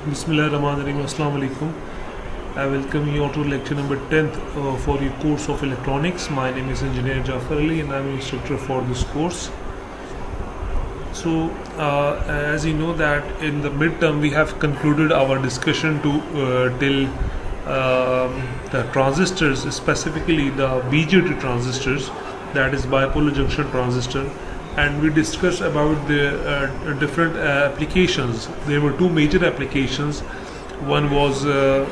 Bismillahirrahmanirrahim. Assalamu alaikum. I welcome you all to lecture number 10th for your course of electronics. My name is Engineer Jafar Ali and I'm instructor for this course. So, as you know that in the midterm we have concluded our discussion to till the transistors, specifically the BJT transistors, that is bipolar junction transistor, and we discussed about the different applications. There were two major applications. One was the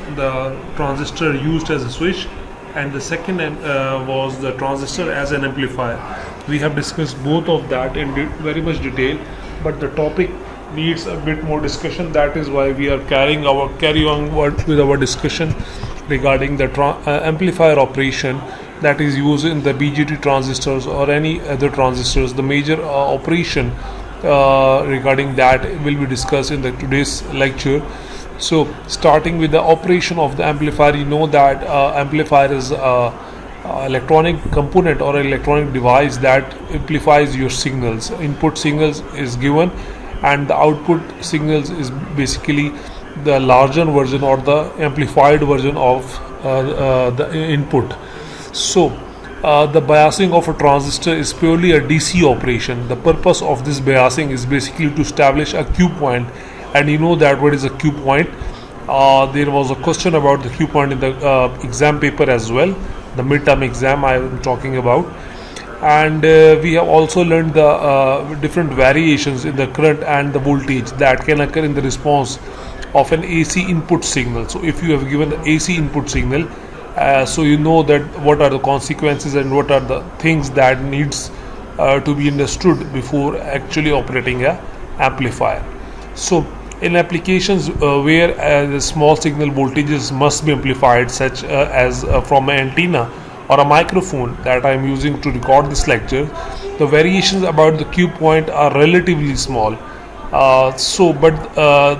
transistor used as a switch, and the second was the transistor as an amplifier. We have discussed both of that in very much detail, but the topic needs a bit more discussion. That is why we are carry on with our discussion regarding the amplifier operation that is used in the BJT transistors or any other transistors. The major operation regarding that will be discussed in the today's lecture. So, starting with the operation of the amplifier, you know that amplifier is electronic component or electronic device that amplifies your signals. Input signals is given, and the output signals is basically the larger version or the amplified version of the input. So, the biasing of a transistor is purely a DC operation. The purpose of this biasing is basically to establish a Q point, and you know that what is a Q point. There was a question about the Q point in the exam paper as well, the midterm exam I am talking about, and we have also learned the different variations in the current and the voltage that can occur in the response of an AC input signal. So, if you have given the AC input signal, so you know that what are the consequences and what are the things that needs to be understood before actually operating a amplifier. So, in applications where the small signal voltages must be amplified, such as from an antenna or a microphone that I am using to record this lecture, the variations about the Q point are relatively small. But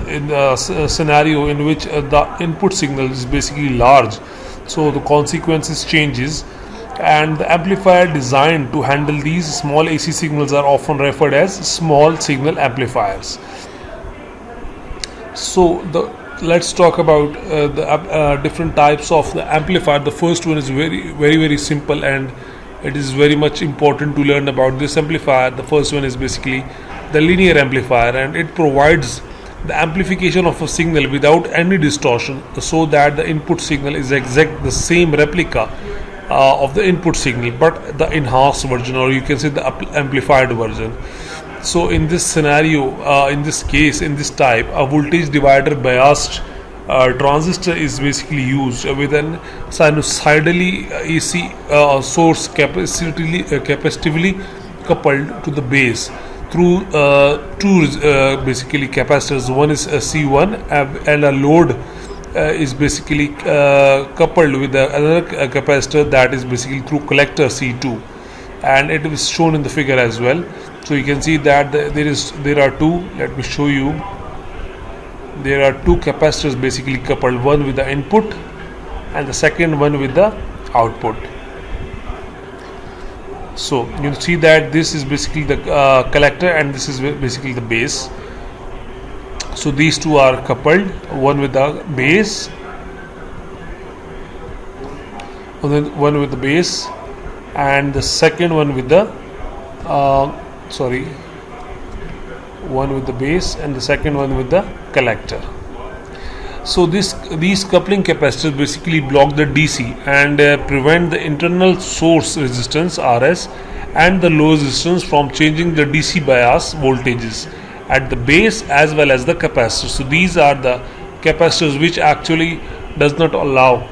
in the scenario in which the input signal is basically large, so the consequences changes, and the amplifier designed to handle these small AC signals are often referred as small signal amplifiers. So let's talk about the different types of the amplifier. The first one is very simple, and it is very much important to learn about this amplifier. The first one is basically the linear amplifier, and it provides the amplification of a signal without any distortion, so that the input signal is exact the same replica of the input signal, but the enhanced version, or you can say the amplified version. So in this scenario, in this case, in this type, a voltage divider biased transistor is basically used with an sinusoidally AC source capacitively coupled to the base through two basically capacitors. One is a C1 and a load is basically coupled with another capacitor that is basically through collector C2, and it is shown in the figure as well. So you can see that there are two. Let me show you. There are two capacitors basically coupled, one with the input and the second one with the output. So you see that this is basically the collector and this is basically the base. So these two are coupled, one with the base, one with the base, and the second one with the one with the base and the second one with the collector. So these coupling capacitors basically block the DC and prevent the internal source resistance RS and the load resistance from changing the DC bias voltages at the base as well as the capacitor. So these are the capacitors which actually does not allow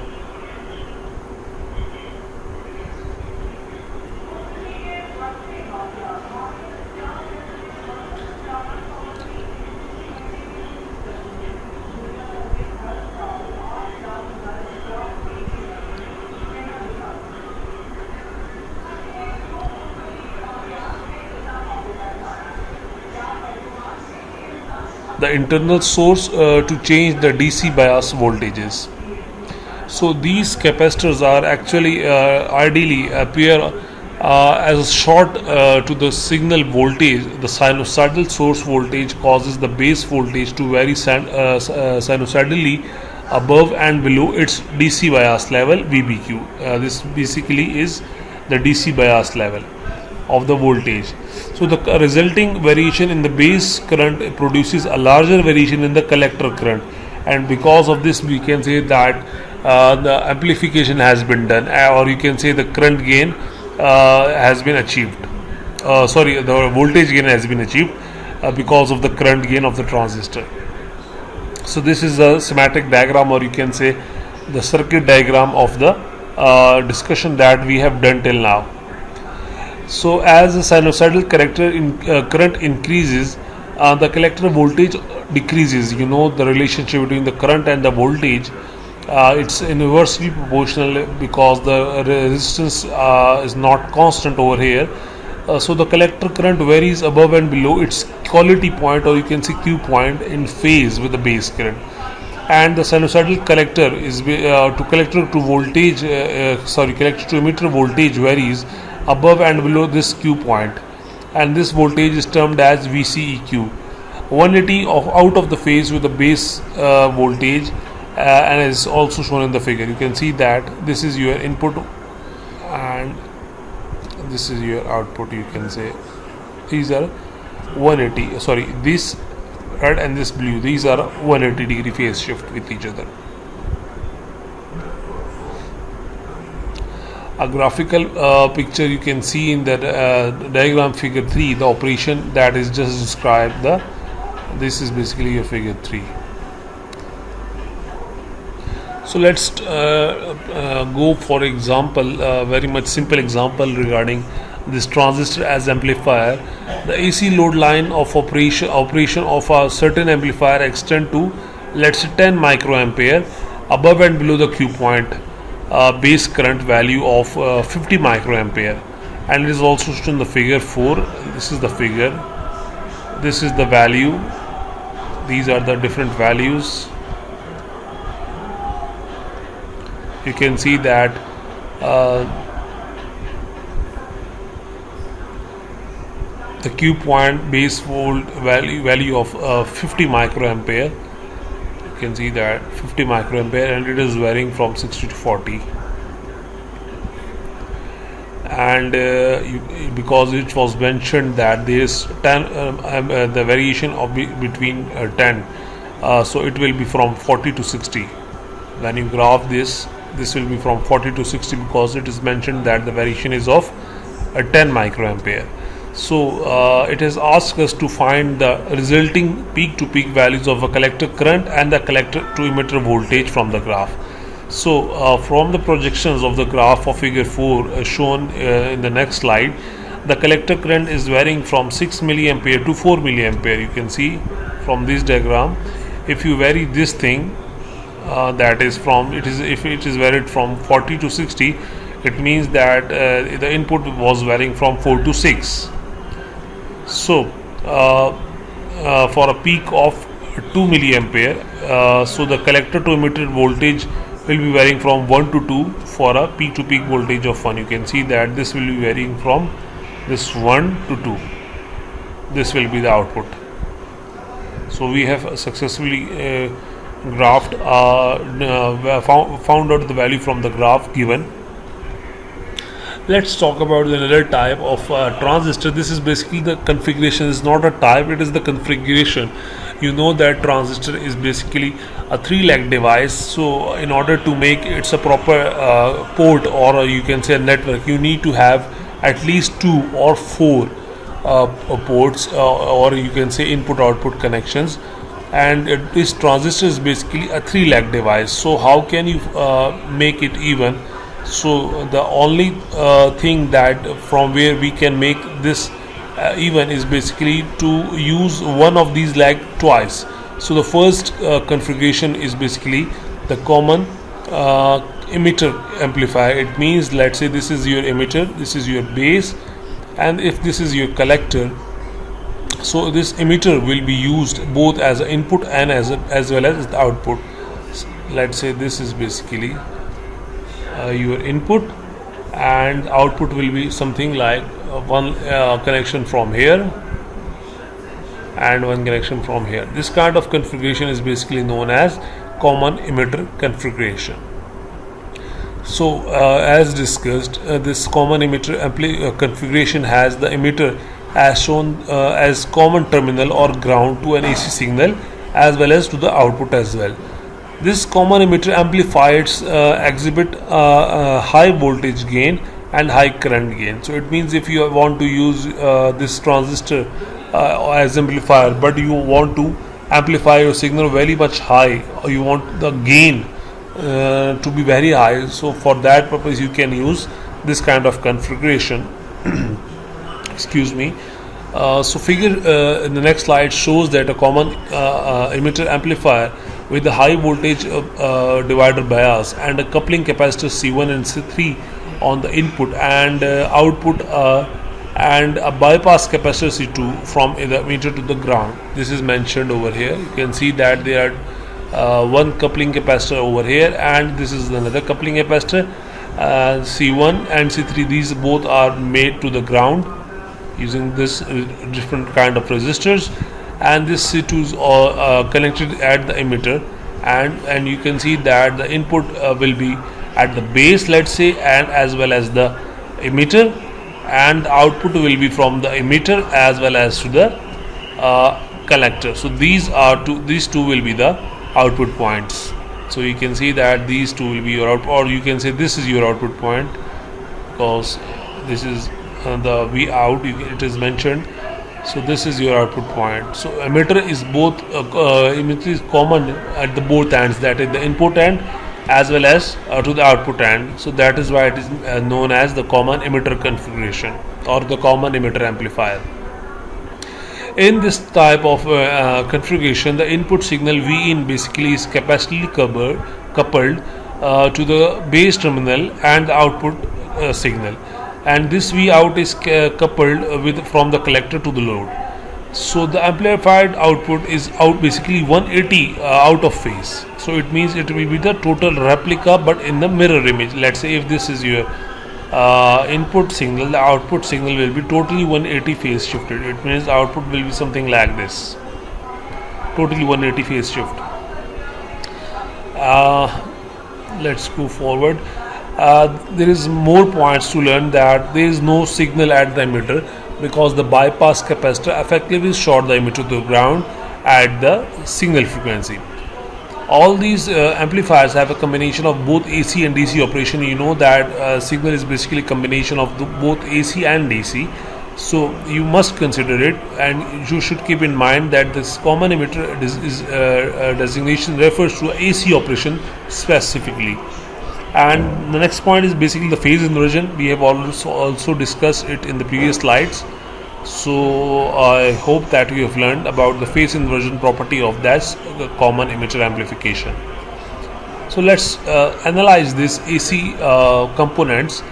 the internal source to change the DC bias voltages. So these capacitors are actually ideally appear As a short to the signal voltage, the sinusoidal source voltage causes the base voltage to vary sinusoidally above and below its DC bias level VBQ. This basically is the DC bias level of the voltage. So the resulting variation in the base current produces a larger variation in the collector current, and because of this we can say that the amplification has been done, or you can say the current gain has been achieved. The voltage gain has been achieved because of the current gain of the transistor. So this is a schematic diagram, or you can say the circuit diagram of the discussion that we have done till now. So as the sinusoidal current increases, the collector voltage decreases. You know the relationship between the current and the voltage. It's inversely proportional because the resistance is not constant over here. So the collector current varies above and below its quality point, or you can say Q point, in phase with the base current. And the sinusoidal collector is collector to emitter voltage varies above and below this Q point, and this voltage is termed as VCEQ. 180 out of the phase with the base voltage, and is also shown in the figure. You can see that this is your input and this is your output. You can say these are 180, this red and this blue, these are 180 degree phase shift with each other. A graphical picture you can see in the diagram figure 3, the operation that is just described. This is basically your figure 3. So let's go for example, very much simple example regarding this transistor as amplifier. The AC load line of operation of a certain amplifier extend to, let's say, 10 microampere above and below the Q point base current value of 50 microampere, and it is also shown in the figure 4. This is the figure, this is the value, these are the different values. You can see that the Q point base volt value of 50 microampere. You can see that 50 microampere, and it is varying from 60 to 40. And because it was mentioned that there is 10 the variation of between 10, so it will be from 40 to 60. When you graph this will be from 40 to 60 because it is mentioned that the variation is of 10 microampere. So it has asked us to find the resulting peak to peak values of a collector current and the collector to emitter voltage from the graph. So from the projections of the graph of figure 4 shown in the next slide, the collector current is varying from 6 milliampere to 4 milliampere. You can see from this diagram, if you vary this thing, that is if it is varied from 40 to 60, it means that the input was varying from 4 to 6. So for a peak of 2 milliampere, so the collector to emitter voltage will be varying from 1 to 2 for a peak to peak voltage of 1. You can see that this will be varying from this 1 to 2. This will be the output. So we have successfully graphed found out the value from the graph given. Let's talk about another type of transistor. This is basically the configuration. It's not a type, it is the configuration. You know that transistor is basically a 3-leg device. So in order to make it's a proper port, or you can say a network, you need to have at least 2 or 4 ports, or you can say input output connections. And this transistor is basically a 3-leg device. So how can you make it even? So the only thing that from where we can make this even is basically to use one of these leg twice. So the first configuration is basically the common emitter amplifier. It means, let's say this is your emitter, this is your base, and if this is your collector, so this emitter will be used both as an input and as well as the output. Let's say this is basically your input, and output will be something like one connection from here and one connection from here. This kind of configuration is basically known as common emitter configuration. So as discussed, this common emitter configuration has the emitter as shown as common terminal or ground to an AC signal as well as to the output as well. This common emitter amplifiers exhibit high voltage gain and high current gain. So it means if you want to use this transistor as amplifier, but you want to amplify your signal very much high, or you want the gain to be very high, so for that purpose you can use this kind of configuration. Excuse me. So figure in the next slide shows that a common emitter amplifier with a high voltage divider bias and a coupling capacitor C1 and C3 on the input and output and a bypass capacitor C2 from the emitter to the ground. This is mentioned over here. You can see that there are one coupling capacitor over here and this is another coupling capacitor, C1 and C3. These both are made to the ground using this different kind of resistors, and this C2 is connected at the emitter, and you can see that the input will be at the base, let's say, and as well as the emitter, and output will be from the emitter as well as to the collector. So these two will be the output points. So you can see that these two will be your output, or you can say this is your output point, because this is the V out, it is mentioned. So this is your output point. So emitter is both emitter is common at the both ends, that is the input end as well as to the output end. So that is why it is known as the common emitter configuration or the common emitter amplifier. In this type of configuration, the input signal V in basically is capacitively coupled to the base terminal and the output signal, and this V out is coupled with from the collector to the load. So the amplified output is out basically 180 out of phase. So it means it will be the total replica but in the mirror image. Let's say if this is your input signal, the output signal will be totally 180 phase shifted. It means output will be something like this, totally 180 phase shift. Let's go forward. There is more points to learn, that there is no signal at the emitter because the bypass capacitor effectively short the emitter to the ground at the signal frequency. All these amplifiers have a combination of both AC and DC operation. You know that signal is basically a combination of both AC and DC. So you must consider it, and you should keep in mind that this common emitter designation refers to AC operation specifically. And the next point is basically the phase inversion. We have also discussed it in the previous slides. So I hope that you have learned about the phase inversion property of that common emitter amplification. So let's analyze this AC components.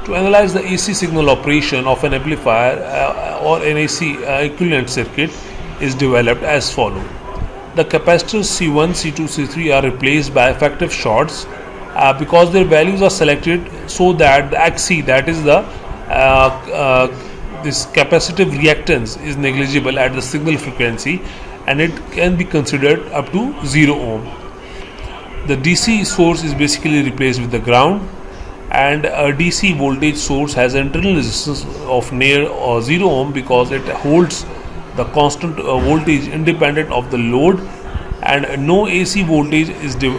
To analyze the AC signal operation of an amplifier or an AC equivalent circuit is developed as follows. The capacitors C1, C2, C3 are replaced by effective shorts because their values are selected so that the XC, that is the this capacitive reactance, is negligible at the signal frequency, and it can be considered up to 0 ohm. The DC source is basically replaced with the ground, and a DC voltage source has an internal resistance of near 0 ohm because it holds the constant voltage independent of the load, and no AC voltage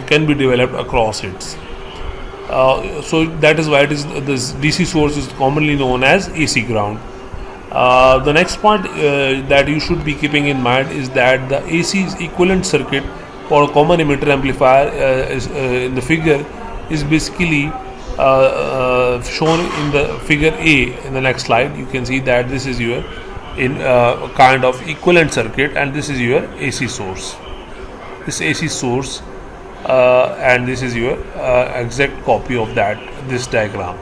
can be developed across it. So that is why it is this DC source is commonly known as AC ground. The next point that you should be keeping in mind is that the AC equivalent circuit for a common emitter amplifier is in the figure is basically shown in the figure A in the next slide. You can see that this is your kind of equivalent circuit, and this is your AC source. This AC source and this is your exact copy of this diagram.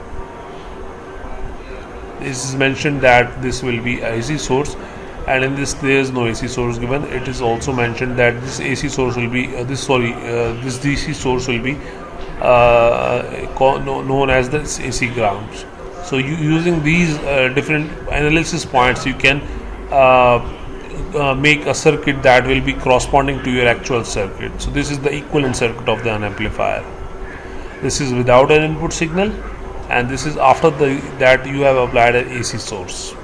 This is mentioned that this will be AC source, and in this there is no AC source given. It is also mentioned that this AC source will be this DC source will be known as the AC ground. So using these different analysis points, you can uh, make a circuit that will be corresponding to your actual circuit. So this is the equivalent circuit of the amplifier. This is without an input signal, and this is after that you have applied an AC source.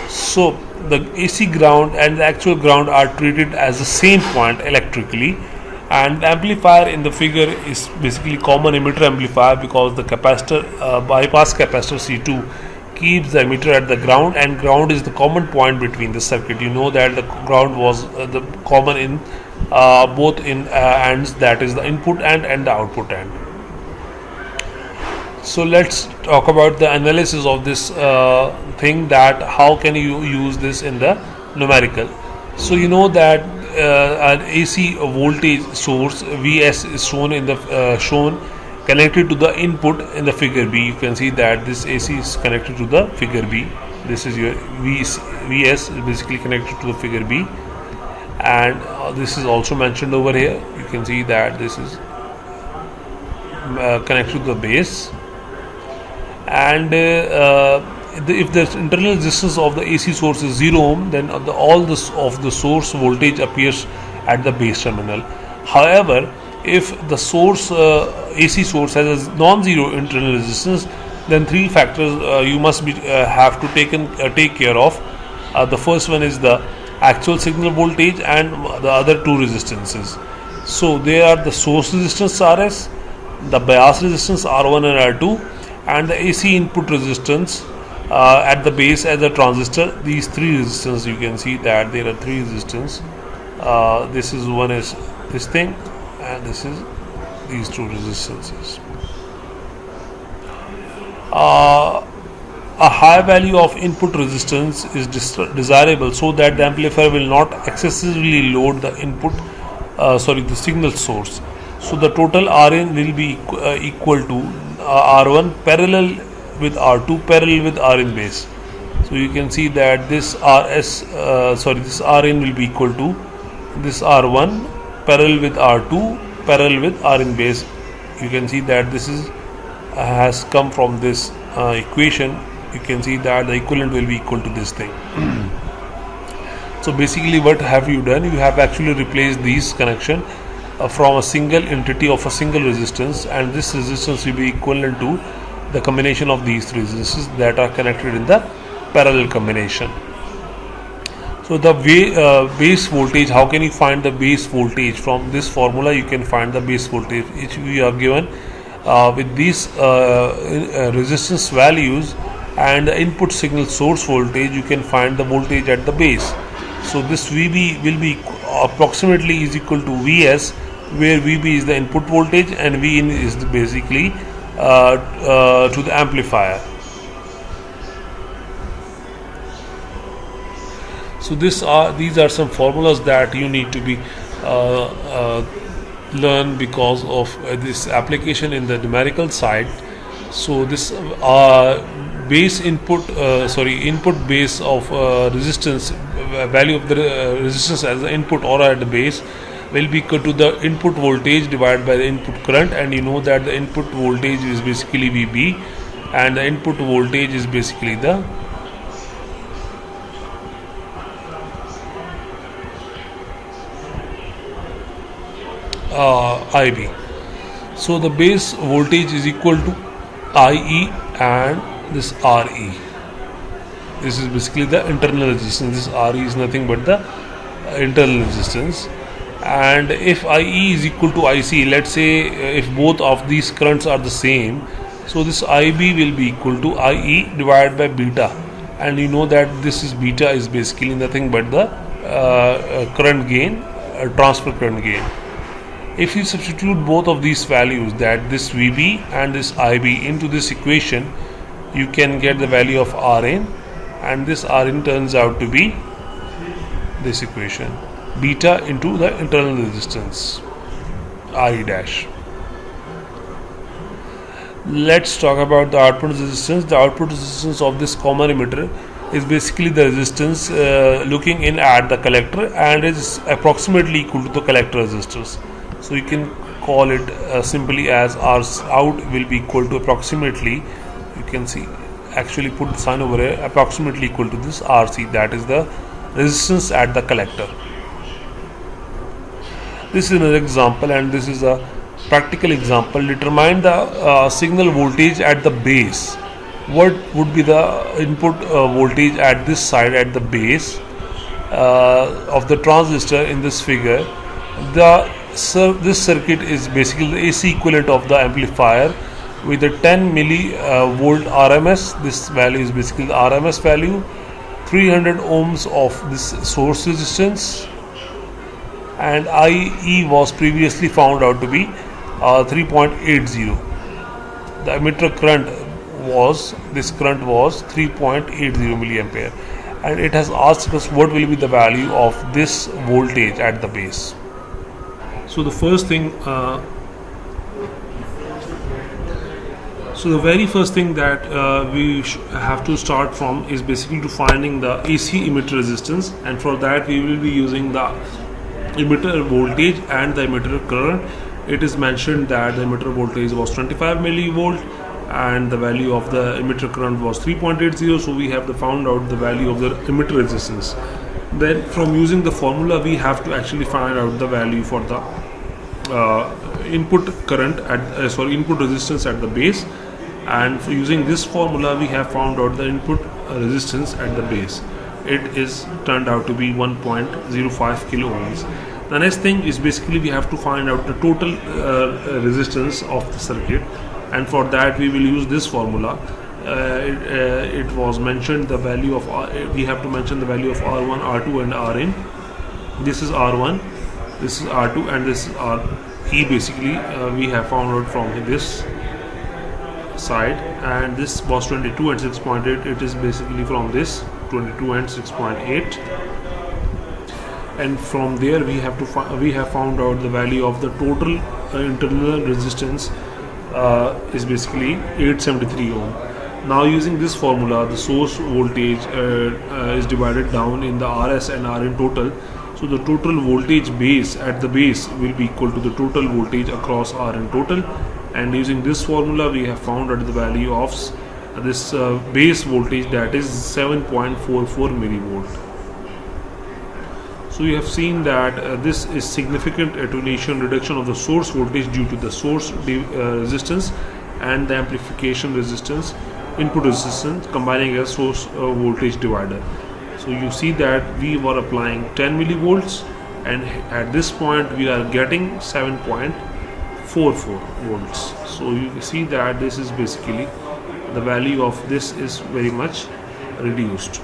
So the AC ground and the actual ground are treated as the same point electrically, and the amplifier in the figure is basically common emitter amplifier, because the capacitor bypass capacitor C2 keeps the emitter at the ground, and ground is the common point between the circuit. You know that the ground was the common in both in ends, that is the input end and the output end. So let's talk about the analysis of this thing, that how can you use this in the numerical. So you know that an AC voltage source Vs is shown in the connected to the input in the figure B. You can see that this AC is connected to the figure B. This is your Vs is basically connected to the figure B, and this is also mentioned over here. You can see that this is connected to the base, and if the internal resistance of the AC source is 0 ohm, then all this of the source voltage appears at the base terminal. However, if the source AC source has a non-zero internal resistance, then three factors you must have to take care of. The first one is the actual signal voltage and the other two resistances. So they are the source resistance Rs, the bias resistance R1 and R2, and the AC input resistance at the base as a transistor. These three resistance, you can see that there are three resistance. This is one is this thing, and this is these two resistances. A high value of input resistance is desirable, so that the amplifier will not excessively load the the signal source. So the total Rn will be equal to R1 parallel with R2 parallel with Rn base. So you can see that this this Rn will be equal to this R1 parallel with R2 parallel with Rn base. You can see that this is has come from this equation. You can see that the equivalent will be equal to this thing. So basically, what have you done? You have actually replaced these connection from a single entity of a single resistance, and this resistance will be equivalent to the combination of these three resistances that are connected in the parallel combination. So the base voltage, how can you find the base voltage? From this formula you can find the base voltage, which we are given with these resistance values and the input signal source voltage. You can find the voltage at the base. So this VB will be approximately is equal to Vs, where VB is the input voltage and Vin is basically to the amplifier. So these are some formulas that you need to be learn because of this application in the numerical side. So this base input base of resistance, value of the resistance as the input or at the base will be equal to the input voltage divided by the input current, and you know that the input voltage is basically VB and the input voltage is basically the IB. So the base voltage is equal to IE and this RE. This is basically the internal resistance. This RE is nothing but the internal resistance. And if IE is equal to IC, let's say if both of these currents are the same, so this IB will be equal to IE divided by beta, and you know that this is beta is basically nothing but the current gain, transfer current gain. If you substitute both of these values, that this VB and this IB, into this equation, you can get the value of Rn, and this Rn turns out to be this equation, beta into the internal resistance Re dash. Let's talk about the output resistance. The output resistance of this common emitter is basically the resistance looking in at the collector, and is approximately equal to the collector resistance. So you can call it simply as R out will be equal to approximately you can see, actually put the sign over here, approximately equal to this RC, that is the resistance at the collector. This is another example, and this is a practical example. Determine the signal voltage at the base. What would be the input voltage at this side, at the base of the transistor in this figure? This circuit is basically the AC equivalent of the amplifier with a 10 millivolt RMS. This value is basically the RMS value. 300 ohms of this source resistance, and IE was previously found out to be 3.80. The emitter current was 3.80 milliampere, and it has asked us what will be the value of this voltage at the base. So the first thing, so the very first thing that we have to start from is basically to finding the AC emitter resistance, and for that we will be using the emitter voltage and the emitter current. It is mentioned that the emitter voltage was 25 millivolt and the value of the emitter current was 3.80, so we have to found out the value of the emitter resistance. Then from using the formula we have to actually find out the value for the input current at input resistance at the base, and for using this formula we have found out the input resistance at the base. It is turned out to be 1.05 kilo ohms. The next thing is basically we have to find out the total resistance of the circuit, and for that we will use this formula. It was mentioned the value of we have to mention the value of R1, R2 and Rn. This is R1, this is R2 and this is RE. Basically we have found out from this side, and this was 22 and 6.8. it is basically from this 22 and 6.8, and from there we have found out the value of the total internal resistance is basically 873 ohm. Now using this formula the source voltage is divided down in the RS and Rn total, so the total voltage base at the base will be equal to the total voltage across Rn total, and using this formula we have found out the value of this base voltage, that is 7.44 millivolt. So you have seen that this is significant attenuation reduction of the source voltage due to the source resistance and the amplification resistance, input resistance combining as source voltage divider. So you see that we were applying 10 millivolts, and at this point we are getting 7.44 volts. So you see that this is basically the value of this is very much reduced.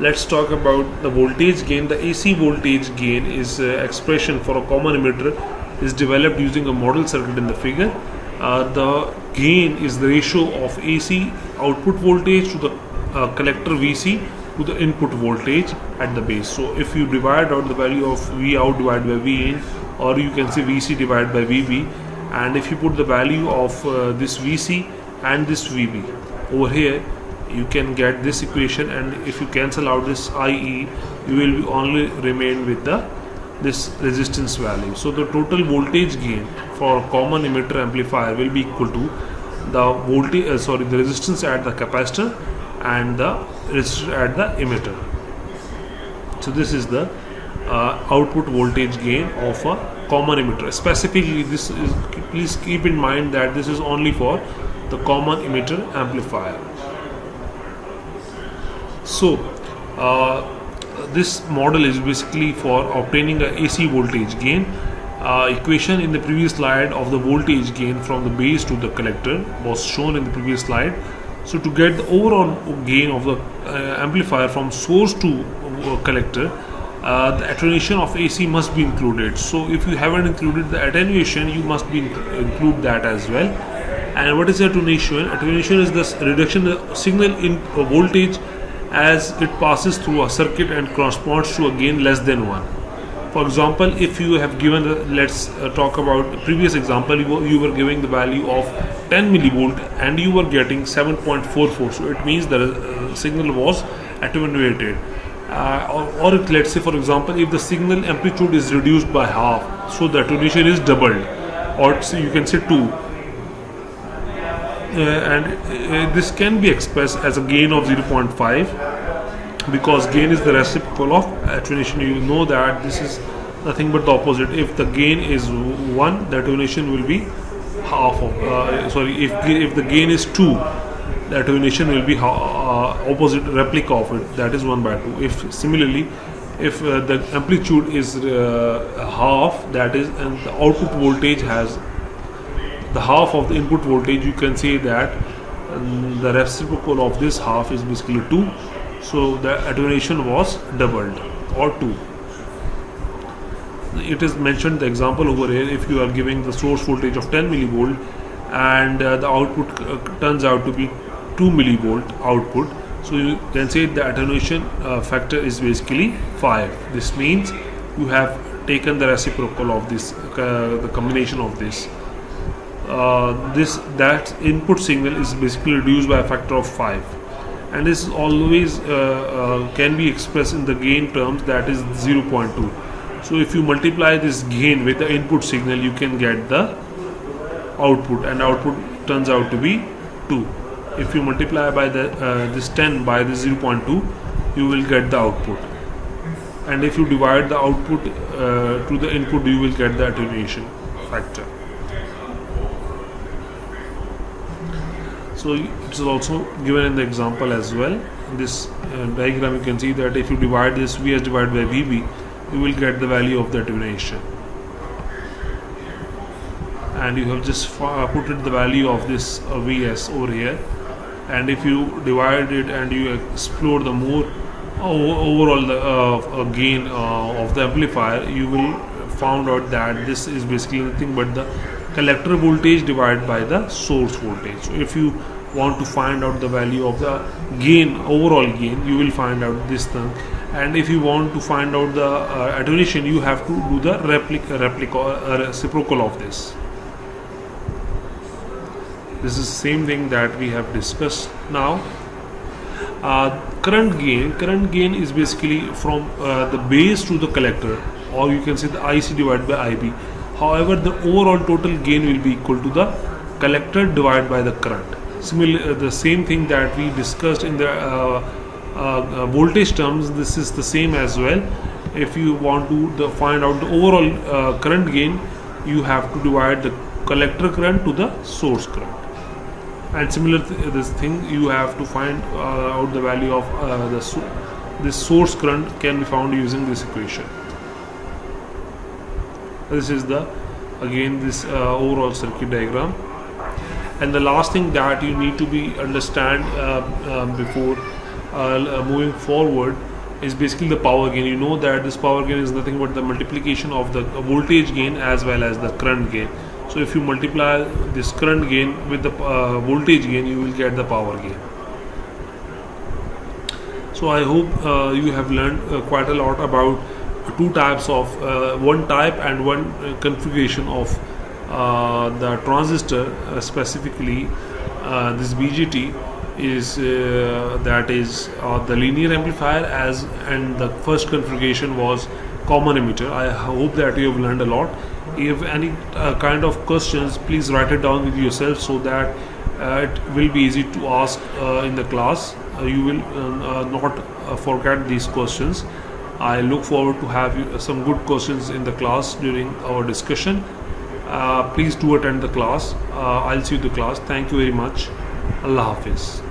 Let's talk about the voltage gain. The AC voltage gain is expression for a common emitter is developed using a model circuit in the figure. The gain is the ratio of AC output voltage to the collector VC to the input voltage at the base. So if you divide out the value of V out divided by V in, or you can say VC divided by VB, and if you put the value of this VC and this VB over here, you can get this equation, and if you cancel out this IE you will only remain with this resistance value. So the total voltage gain for a common emitter amplifier will be equal to the voltage the resistance at the capacitor and the resistor at the emitter. So this is the output voltage gain of a common emitter. Specifically this is, please keep in mind that this is only for the common emitter amplifier. So this model is basically for obtaining a AC voltage gain. Equation in the previous slide of the voltage gain from the base to the collector was shown in the previous slide. So to get the overall gain of the amplifier from source to collector, the attenuation of AC must be included. So if you haven't included the attenuation, you must include that as well. And what is attenuation? Attenuation is the reduction of signal in voltage as it passes through a circuit and corresponds to a gain less than 1. For example, if you have given let's talk about the previous example, you were giving the value of 10 millivolt and you were getting 7.44, so it means the signal was attenuated. Or let's say, for example, if the signal amplitude is reduced by half, so the attenuation is doubled, or so you can say 2. and this can be expressed as a gain of 0.5, because gain is the reciprocal of attenuation. You know that this is nothing but the opposite. If the gain is 1, the attenuation will be half of if the gain is 2, the attenuation will be opposite replica of it, that is 1 by 2. If similarly, if the amplitude is half, that is, and the output voltage has the half of the input voltage, you can say that the reciprocal of this half is basically 2, so the attenuation was doubled, or 2. It is mentioned the example over here. If you are giving the source voltage of 10 millivolt and the output turns out to be 2 millivolt output, so you can say the attenuation factor is basically 5. This means you have taken the reciprocal of this, the combination of this. That input signal is basically reduced by a factor of 5, and this is always can be expressed in the gain terms, that is 0.2. So if you multiply this gain with the input signal, you can get the output, and output turns out to be 2. If you multiply by the this 10 by the 0.2, you will get the output, and if you divide the output to the input, you will get the attenuation factor. So it is also given in the example as well. In this diagram, you can see that if you divide this Vs divided by Vb, you will get the value of the attenuation, and you have just put it the value of this Vs over here. And if you divide it and you explore the more overall the gain of the amplifier, you will found out that this is basically nothing but the collector voltage divided by the source voltage. So if you want to find out the value of the gain, overall gain, you will find out this thing. And if you want to find out the attenuation, you have to do the reciprocal of this. This is the same thing that we have discussed now. Current gain is basically from the base to the collector, or you can say the IC divided by IB. However, the overall total gain will be equal to the collector divided by the current. Similarly, the same thing that we discussed in the voltage terms, this is the same as well. If you want to find out the overall current gain, you have to divide the collector current to the source current. And similar this thing, you have to find out the value of this source current can be found using this equation. This is the this overall circuit diagram. And the last thing that you need to be understand before moving forward is basically the power gain. You know that this power gain is nothing but the multiplication of the voltage gain as well as the current gain. So if you multiply this current gain with the voltage gain, you will get the power gain. So I hope you have learned quite a lot about two types of one type and one configuration of the transistor. Specifically this BJT is that is the linear amplifier, and the first configuration was common emitter. I hope that you have learned a lot. If any kind of questions, please write it down with yourself, so that it will be easy to ask in the class. You will not forget these questions. I look forward to have some good questions in the class during our discussion. Please do attend the class. I'll see you in the class. Thank you very much. Allah Hafiz.